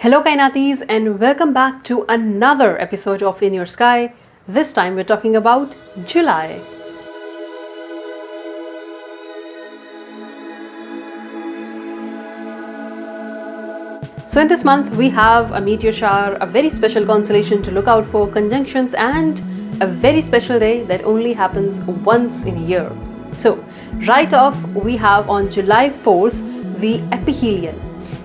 Hello Kainatis and welcome back to another episode of In Your Sky. This time we're talking about July. So in this month we have a meteor shower, a very special constellation to look out for, conjunctions and a very special day that only happens once in a year. So right off we have on July 4th the Aphelion.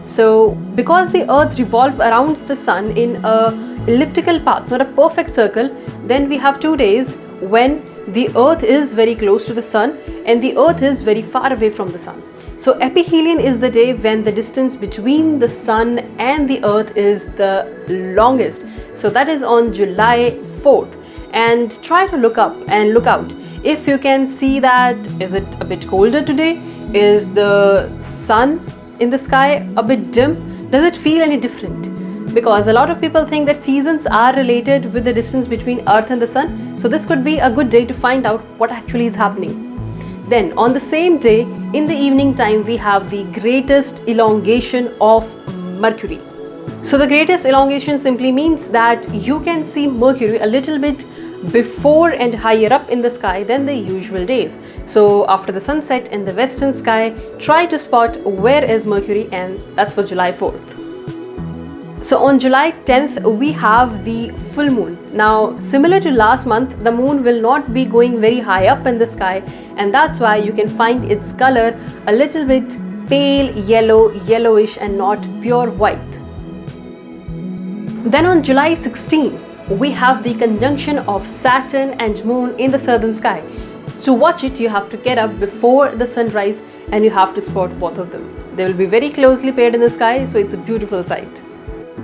So because the earth revolves around the sun in a elliptical path, not a perfect circle, then we have 2 days when the earth is very close to the sun and the earth is very far away from the sun. So Aphelion is the day when the distance between the sun and the earth is the longest. So that is on July 4th. And try to look up and look out. If you can see that, is it a bit colder today? Is the sun in the sky a bit dim? Does it feel any different? Because a lot of people think that seasons are related with the distance between earth and the sun. So this could be a good day to find out what actually is happening. Then on the same day, in the evening time, we have the greatest elongation of Mercury. So the greatest elongation simply means that you can see Mercury a little bit before and higher up in the sky than the usual days. So after the sunset in the western sky, try to spot where is Mercury, and that's for July 4th. So on July 10th, we have the full moon. Now, similar to last month, the moon will not be going very high up in the sky, and that's why you can find its color a little bit pale yellow, yellowish, and not pure white. Then on July 16th, we have the conjunction of Saturn and Moon in the southern sky. To watch it, you have to get up before the sunrise and you have to spot both of them. They will be very closely paired in the sky, so it's a beautiful sight.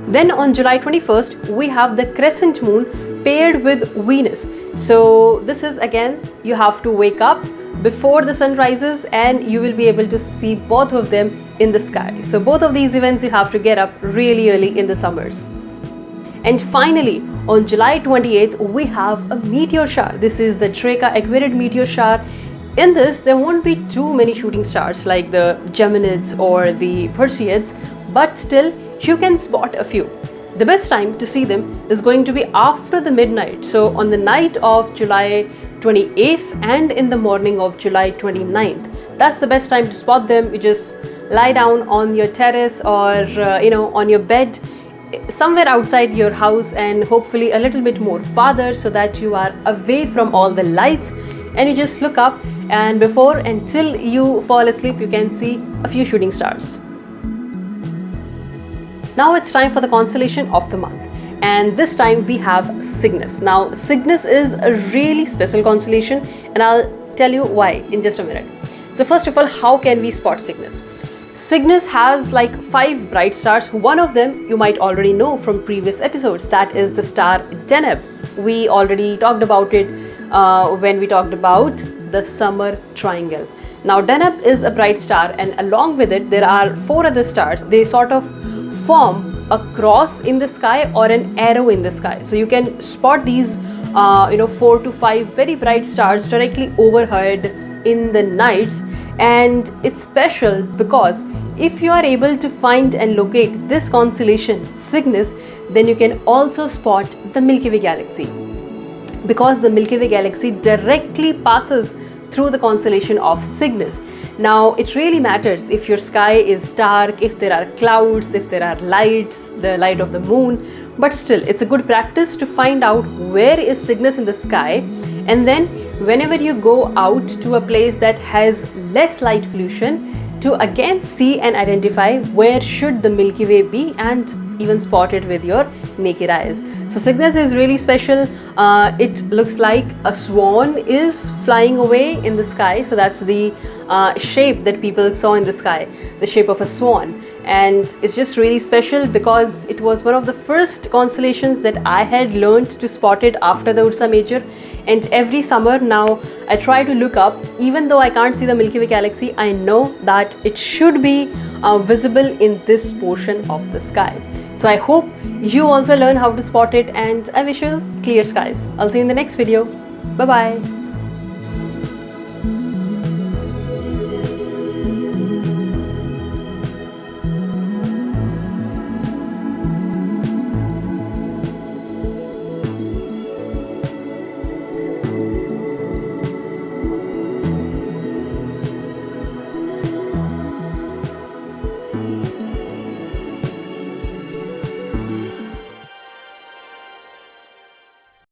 Then on July 21st, we have the Crescent moon paired with Venus. So this is again, you have to wake up before the sun rises and you will be able to see both of them in the sky. So both of these events you have to get up really early in the summers. And finally, on July 28th, we have a meteor shower. This is the Aquariid meteor shower. In this, there won't be too many shooting stars like the Geminids or the Perseids, but still, you can spot a few. The best time to see them is going to be after the midnight. So on the night of July 28th and in the morning of July 29th. That's the best time to spot them. You just lie down on your terrace or on your bed somewhere outside your house and hopefully a little bit more farther so that you are away from all the lights, and you just look up, and until you fall asleep you can see a few shooting stars. Now it's time for the constellation of the month, and this time we have Cygnus. Now Cygnus is a really special constellation and I'll tell you why in just a minute. So first of all, how can we spot Cygnus? Cygnus has like 5 bright stars. One of them you might already know from previous episodes, that is the star Deneb. We already talked about it when we talked about the summer triangle. Now Deneb is a bright star, and along with it there are 4 other stars. They sort of form a cross in the sky or an arrow in the sky. So you can spot these 4 to 5 very bright stars directly overhead in the nights. And it's special because if you are able to find and locate this constellation Cygnus, then you can also spot the Milky Way galaxy, because the Milky Way galaxy directly passes through the constellation of Cygnus. Now it really matters if your sky is dark, if there are clouds, if there are lights, the light of the moon, but still it's a good practice to find out where is Cygnus in the sky, and then whenever you go out to a place that has less light pollution, to again see and identify where should the Milky Way be and even spot it with your naked eyes. So Cygnus is really special. It looks like a swan is flying away in the sky. So that's the shape that people saw in the sky, the shape of a swan. And it's just really special because it was one of the first constellations that I had learned to spot it after the Ursa Major. And every summer now I try to look up, even though I can't see the Milky Way galaxy, I know that it should be visible in this portion of the sky. So I hope you also learn how to spot it, and I wish you clear skies. I'll see you in the next video. Bye bye.